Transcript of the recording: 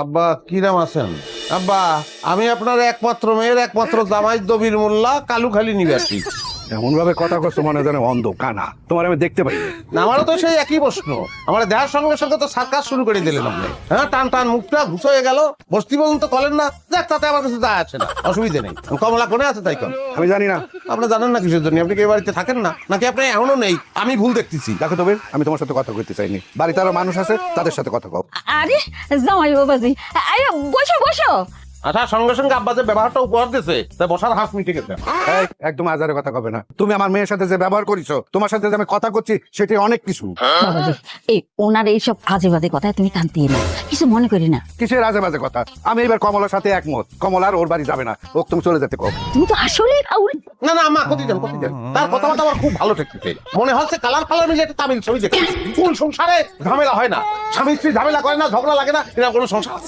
আব্বা কিরাম আছেন? আব্বা আমি আপনার একমাত্র মেয়ের একমাত্র জামাই দবির মোল্লা কালুখালী নিবাসী। এমন ভাবে কথা করছো মনে যেন অন্ধ কানা, তোমার আমি দেখতে পাই না। না, আমারও তো সেই একই প্রশ্ন। আমার দেহার সঙ্গে সঙ্গে তো সার্কাস শুরু করে দিলেন আপনি। হ্যাঁ, টান টান মুখটা ঘুষ হয়ে গেল, বস্তি পর্যন্ত করেন না। যাক, তাতে আমার কিছু যায় আছে না, অসুবিধে নেই। কমলা কোনে আছে তাই কম। আমি জানি না। আপনি জানেন না কিসের জন্য? আপনি কি এই বাড়িতে থাকেন না, নাকি আপনি এখনো নেই? আমি ভুল দেখতেছি। দেখো তবে আমি তোমার সাথে কথা কইতে চাইনি, বাড়িতে আরো মানুষ আছে, তাদের সাথে কথা কও। আরে জামাই বাবাজি, আরে বসো বসো। আচ্ছা, সঙ্গে সঙ্গে আব্বা যে ব্যবহারটা উপহার দিয়েছে, তাই বসার হাত মিটে গেছে। এই, একদম আজারে কথা কবে না। তুমি আমার মেয়ের সাথে যে ব্যবহার করিছো, তোমার সাথে যে আমি কথা করছি, সেটি অনেক কিছু। বাবাজি, এই ওনার এইসব আজে বাজে কথায় তুমি কান দিয়ে না, কিছু মনে করি না। কিসের আজে বাজে কথা? আমি এবার কমলার সাথে একমত। কমলার ওর বাড়ি যাবে না, ও তুমি চলে যেতে কও। তুমি তো আসলেই ফাউল। না না আম্মা, ক্ষতি দেন ক্ষতি দেন। তার কথাবার্তা আমার খুব ভালো ঠেকতেছে। মনে হচ্ছে কালার ফালার মিলে একটা তামিল ছবি দেখি। কোন সংসারে ঝামেলা হয় না, স্বামী স্ত্রী ঝামেলা করে না, ঝগড়া লাগে না, এরকম কোনো সংসার আছে?